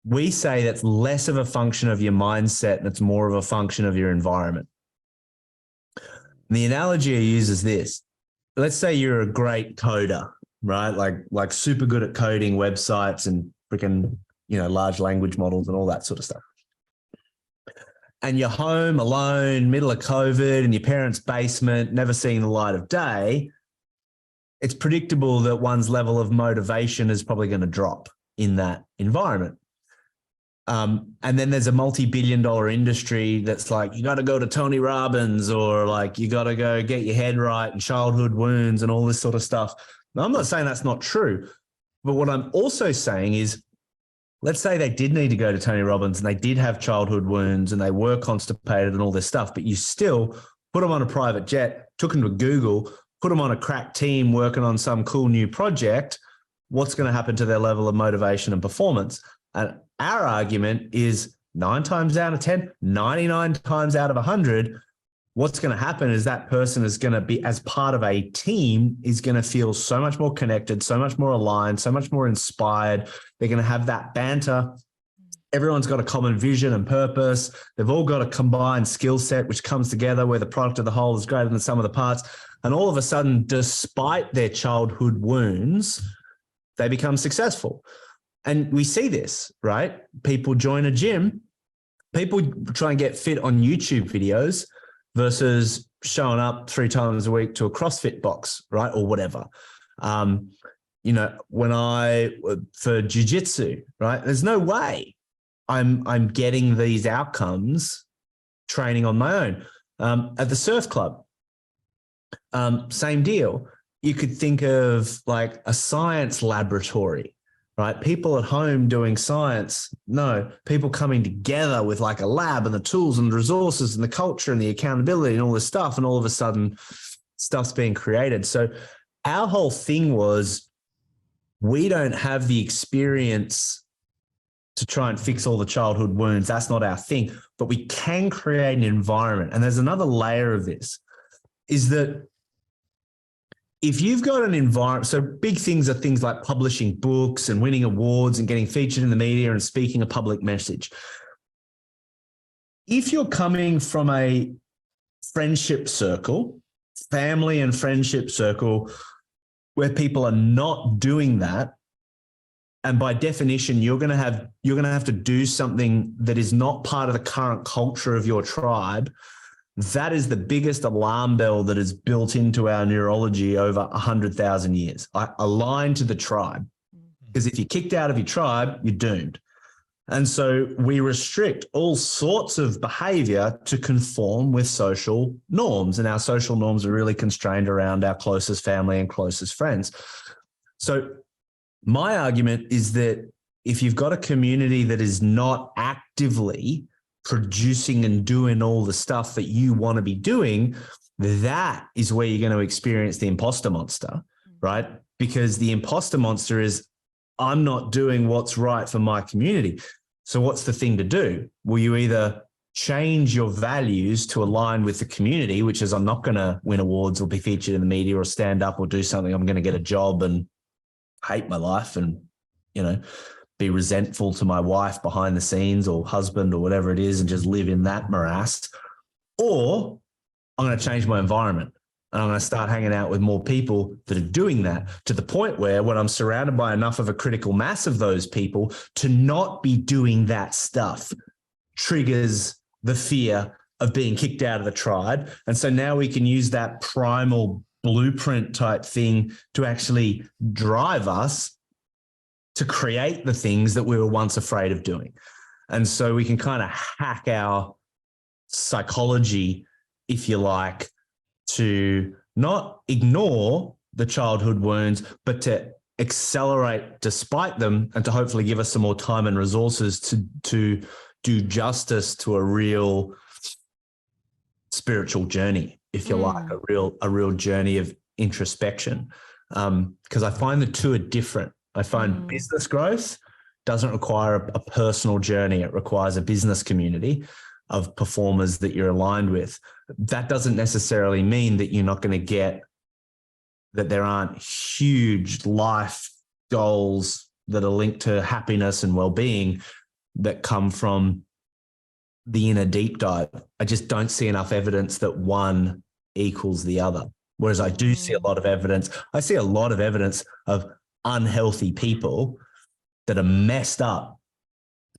We say that's less of a function of your mindset and it's more of a function of your environment. The analogy I use is this. Let's say you're a great coder, right? Like super good at coding websites and freaking, large language models and all that sort of stuff. And you're home alone, middle of COVID, in your parents' basement, never seeing the light of day. It's predictable that one's level of motivation is probably going to drop in that environment. And then there's a multi-billion-dollar industry that's like, you got to go to Tony Robbins, or like, you got to go get your head right and childhood wounds and all this sort of stuff. Now, I'm not saying that's not true, but what I'm also saying is, let's say they did need to go to Tony Robbins and they did have childhood wounds and they were constipated and all this stuff, but you still put them on a private jet, took them to Google, put them on a crack team working on some cool new project. What's going to happen to their level of motivation and performance? And our argument is 9 times out of 10, 99 times out of 100, what's going to happen is that person is going to be, as part of a team, is going to feel so much more connected, so much more aligned, so much more inspired. They're going to have that banter. Everyone's got a common vision and purpose. They've all got a combined skill set, which comes together where the product of the whole is greater than the sum of the parts. And all of a sudden, despite their childhood wounds, they become successful. And we see this, right? People join a gym, people try and get fit on YouTube videos versus showing up 3 times a week to a CrossFit box, right? Or whatever. When for jiu-jitsu, right? There's no way I'm getting these outcomes training on my own. At the surf club, same deal. You could think of like a science laboratory, right? People at home doing science. No, people coming together with like a lab and the tools and the resources and the culture and the accountability and all this stuff. And all of a sudden stuff's being created. So our whole thing was, we don't have the experience to try and fix all the childhood wounds. That's not our thing, but we can create an environment. And there's another layer of this, is that if you've got an environment, so big things are things like publishing books and winning awards and getting featured in the media and speaking a public message. If you're coming from a friendship circle, family and friendship circle, where people are not doing that, and by definition, you're going to have to do something that is not part of the current culture of your tribe, that is the biggest alarm bell that is built into our neurology over 100,000 years. Align to the tribe. Because if you're kicked out of your tribe, you're doomed. And so we restrict all sorts of behavior to conform with social norms. And our social norms are really constrained around our closest family and closest friends. So my argument is that if you've got a community that is not actively producing and doing all the stuff that you want to be doing, that is where you're going to experience the imposter monster, right? Because the imposter monster is, I'm not doing what's right for my community. So what's the thing to do? Well, you either change your values to align with the community, which is, I'm not going to win awards or be featured in the media or stand up or do something. I'm going to get a job and hate my life and, be resentful to my wife behind the scenes or husband or whatever it is and just live in that morass. Or I'm going to change my environment and I'm going to start hanging out with more people that are doing that, to the point where when I'm surrounded by enough of a critical mass of those people to not be doing that stuff triggers the fear of being kicked out of the tribe. And so now we can use that primal blueprint type thing to actually drive us to create the things that we were once afraid of doing. And so we can kind of hack our psychology, if you like, to not ignore the childhood wounds, but to accelerate despite them, and to hopefully give us some more time and resources to do justice to a real spiritual journey, if you like, a real journey of introspection. Because I find the two are different. I find business growth doesn't require a personal journey. It requires a business community of performers that you're aligned with. That doesn't necessarily mean that you're not going to get, that there aren't huge life goals that are linked to happiness and well-being that come from the inner deep dive. I just don't see enough evidence that one equals the other. Whereas I do see a lot of evidence. I see a lot of evidence of unhealthy people that are messed up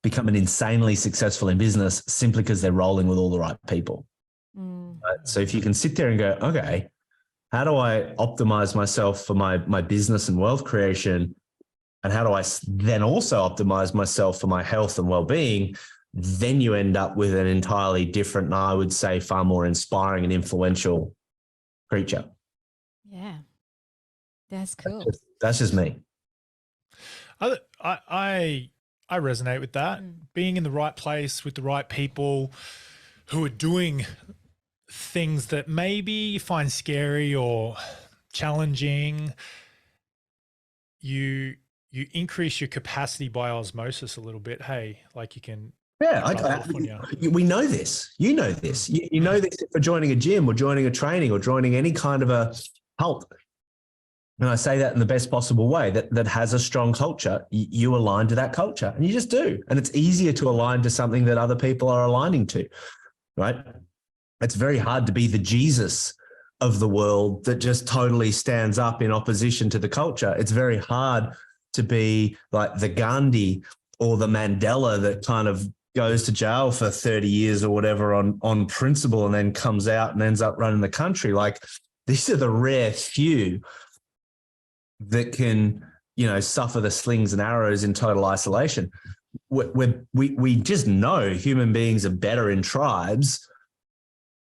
becoming insanely successful in business simply because they're rolling with all the right people. Right? So if you can sit there and go, okay, how do I optimize myself for my business and wealth creation? And how do I then also optimize myself for my health and well-being? Then you end up with an entirely different, and I would say far more inspiring and influential creature. Yeah. That's cool. That's just me. I resonate with that. Being in the right place with the right people who are doing things that maybe you find scary or challenging, you increase your capacity by osmosis a little bit. Hey, like you can. Yeah, we know this. You know this. You know this for joining a gym or joining a training or joining any kind of a cult. And I say that in the best possible way, that has a strong culture. You align to that culture, and you just do. And it's easier to align to something that other people are aligning to, right? It's very hard to be the Jesus of the world that just totally stands up in opposition to the culture. It's very hard to be like the Gandhi or the Mandela that kind of goes to jail for 30 years or whatever on principle and then comes out and ends up running the country. Like, these are the rare few that can, suffer the slings and arrows in total isolation. We just know human beings are better in tribes.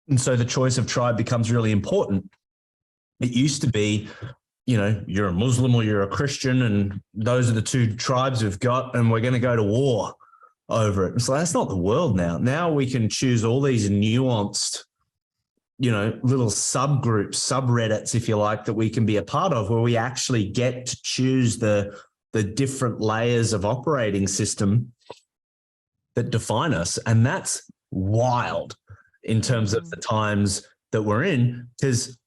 And so the choice of tribe becomes really important. It used to be, you're a Muslim or you're a Christian, and those are the two tribes we've got, and we're going to go to war over it. So that's not the world now. Now we can choose all these nuanced, little subgroups, subreddits, if you like, that we can be a part of, where we actually get to choose the different layers of operating system that define us. And that's wild in terms of the times that we're in, because,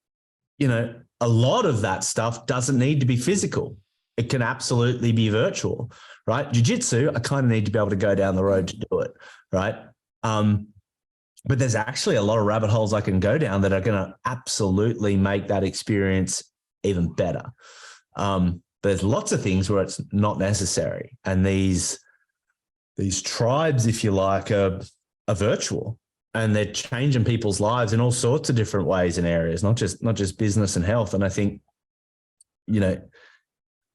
a lot of that stuff doesn't need to be physical. It can absolutely be virtual, right? Jiu-jitsu, I kind of need to be able to go down the road to do it, right? But there's actually a lot of rabbit holes I can go down that are going to absolutely make that experience even better. There's lots of things where it's not necessary. And these tribes, if you like, are virtual, and they're changing people's lives in all sorts of different ways and areas, not just business and health. And I think,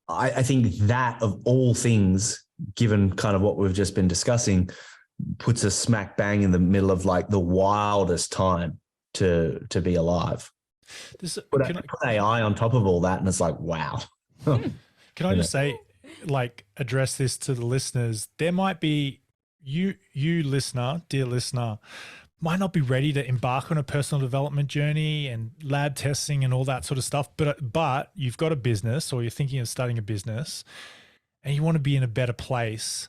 I think that of all things, given kind of what we've just been discussing, puts us smack bang in the middle of like the wildest time to be alive. Put AI on top of all that, and it's like, wow. Can I just say, like address this to the listeners. There might be you listener, dear listener, might not be ready to embark on a personal development journey and lab testing and all that sort of stuff. But you've got a business, or you're thinking of starting a business, and you want to be in a better place.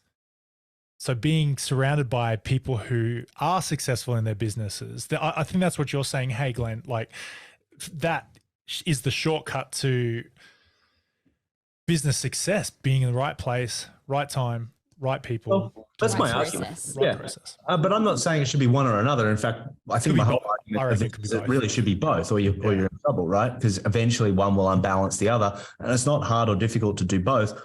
So being surrounded by people who are successful in their businesses, I think that's what you're saying. Hey, Glenn, like that is the shortcut to business success, being in the right place, right time, right people. Well, that's my Right argument. process. Right process. But I'm not saying it should be one or another. In fact, I think be my whole both. I argument reckon is it could be it both. really should be both, or you're in trouble, right? Because eventually one will unbalance the other, and it's not hard or difficult to do both.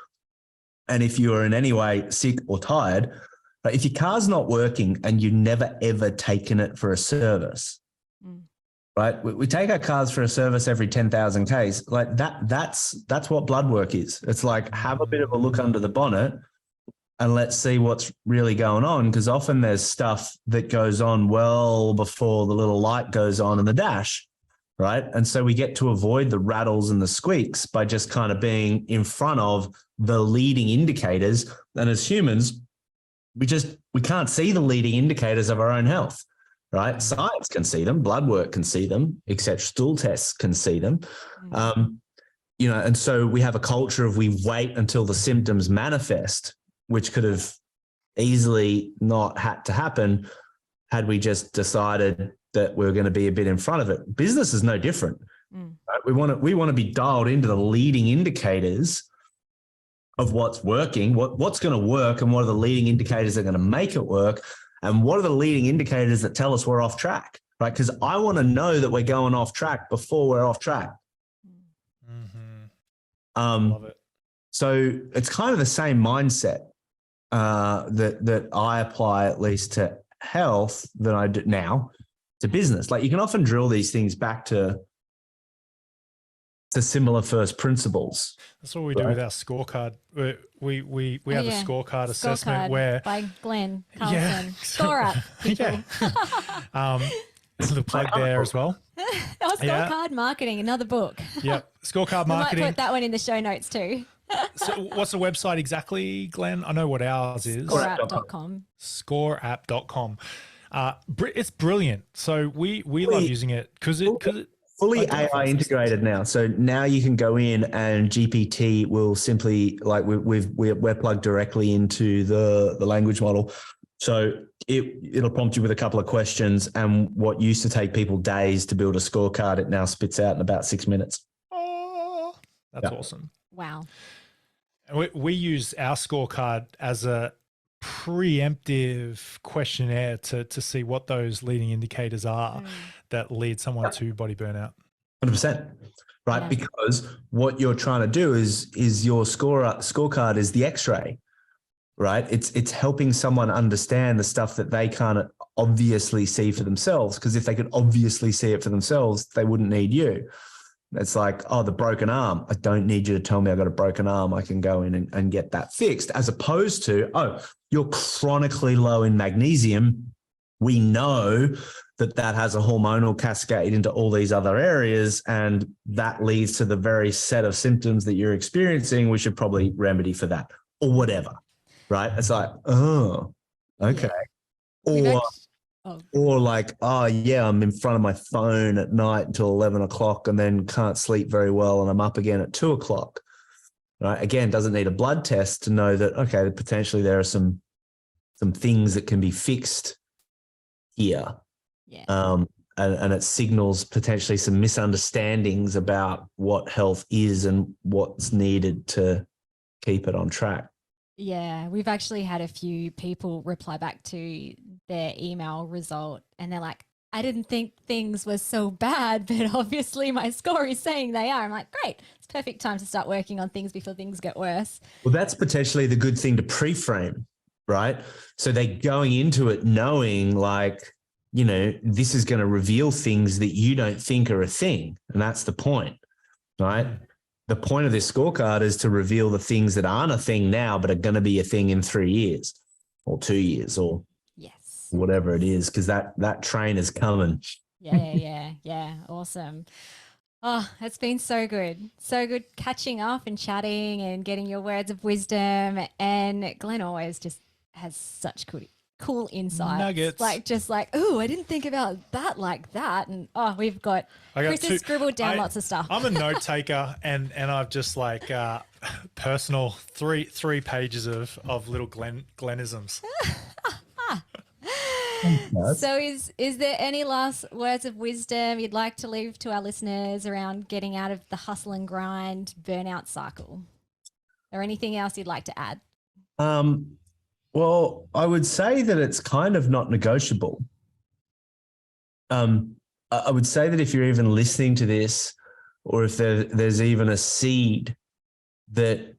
And if you are in any way sick or tired, but if your car's not working and you've never ever taken it for a service, right? We take our cars for a service every 10,000 Ks. Like that's what blood work is. It's like, have a bit of a look under the bonnet and let's see what's really going on. Because often there's stuff that goes on well before the little light goes on in the dash, right? And so we get to avoid the rattles and the squeaks by just kind of being in front of the leading indicators. And as humans, we can't see the leading indicators of our own health, right? Science can see them, blood work can see them, etc. Stool tests can see them. And so we have a culture of we wait until the symptoms manifest, which could have easily not had to happen had we just decided that we're going to be a bit in front of it. Business is no different. Right? We want to be dialed into the leading indicators of what's working, what's going to work, and what are the leading indicators that are going to make it work, and what are the leading indicators that tell us we're off track, right? Because I want to know that we're going off track before we're off track. Love it. So it's kind of the same mindset that I apply, at least to health, that I do now to business. Like you can often drill these things back to similar first principles. That's what we do with our scorecard. We have a scorecard assessment where by Glen Carlson. Yeah. Score up, people. There's a little plug there as well. Our scorecard marketing, another book. Yep. Scorecard We marketing. might put that one in the show notes too. So what's the website exactly, Glenn? I know what ours is. Scoreapp.com. Scoreapp.com. It's brilliant. So we love using it because it fully AI integrated now. So now you can go in and GPT will simply, like we're plugged directly into the language model. So it'll prompt you with a couple of questions, and what used to take people days to build a scorecard, it now spits out in about 6 minutes. Oh, that's awesome. Wow. We use our scorecard as a preemptive questionnaire to see what those leading indicators are that lead someone to body burnout. 100%. Right. Yeah. Because what you're trying to do is your scorecard is the X-ray, right? It's helping someone understand the stuff that they can't obviously see for themselves. Because if they could obviously see it for themselves, they wouldn't need you. It's like, oh, the broken arm. I don't need you to tell me I got a broken arm. I can go in and get that fixed, as opposed to, oh, you're chronically low in magnesium. We know that has a hormonal cascade into all these other areas, and that leads to the very set of symptoms that you're experiencing. We should probably remedy for that, or whatever, right? It's like, oh, okay. Yeah. Or like, oh yeah, I'm in front of my phone at night until 11 o'clock and then can't sleep very well, and I'm up again at 2 o'clock, right? Again, doesn't need a blood test to know that, okay, potentially there are some things that can be fixed here. Yeah. And it signals potentially some misunderstandings about what health is and what's needed to keep it on track. Yeah, we've actually had a few people reply back to their email result, and they're like, I didn't think things were so bad, but obviously my score is saying they are. I'm like, great, it's perfect time to start working on things before things get worse. Well, that's potentially the good thing to pre-frame, right? So they're going into it knowing, like, you know, this is going to reveal things that you don't think are a thing. And that's the point, right? The point of this scorecard is to reveal the things that aren't a thing now, but are going to be a thing in 3 years or 2 years or whatever it is, because that train is coming. Yeah. Awesome. Oh, it's been so good. So good catching up and chatting and getting your words of wisdom. And Glenn always just has such cool insights. Nuggets. Oh, I didn't think about that like that. And we've got Chris has scribbled down lots of stuff. I'm a note taker and I've just personal three pages of little Glenisms. So is there any last words of wisdom you'd like to leave to our listeners around getting out of the hustle and grind burnout cycle? Or anything else you'd like to add? Well, I would say that it's kind of not negotiable. I would say that if you're even listening to this, or if there's even a seed that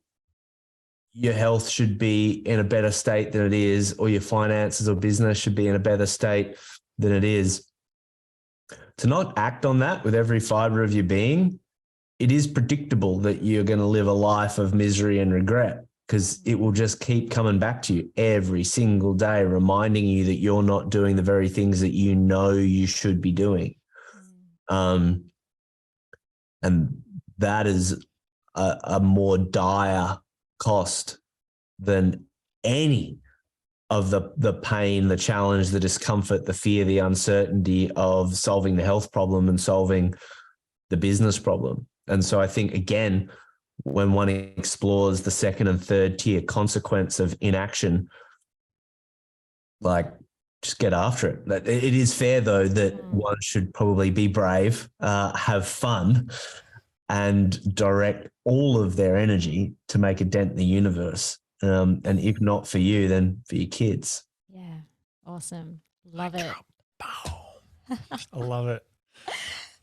your health should be in a better state than it is, or your finances or business should be in a better state than it is, to not act on that with every fiber of your being, it is predictable that you're going to live a life of misery and regret, because it will just keep coming back to you every single day, reminding you that you're not doing the very things that you know you should be doing. And that is a more dire cost than any of the pain, the challenge, the discomfort, the fear, the uncertainty of solving the health problem and solving the business problem. And so I think, again, when one explores the second and third tier consequence of inaction, just get after it. It is fair, though, that one should probably be brave, have fun, and direct all of their energy to make a dent in the universe. And if not for you, then for your kids. Yeah. Awesome. Love it. I love it.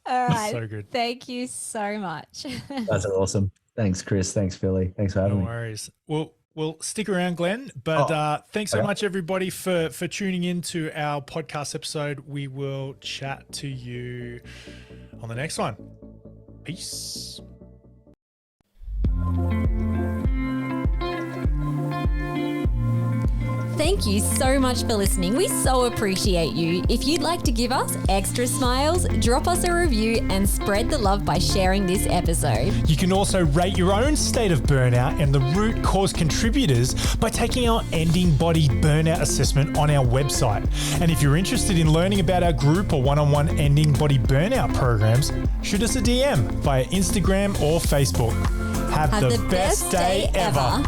All right. So good. Thank you so much. That's awesome. Thanks, Chris. Thanks, Philly. Thanks for having me. No worries. We'll stick around, Glenn. But thanks so much, everybody, for tuning in to our podcast episode. We will chat to you on the next one. Peace. Thank you so much for listening. We so appreciate you. If you'd like to give us extra smiles, drop us a review and spread the love by sharing this episode. You can also rate your own state of burnout and the root cause contributors by taking our Ending Body Burnout assessment on our website. And if you're interested in learning about our group or one-on-one Ending Body Burnout programs, shoot us a DM via Instagram or Facebook. Have the best day ever.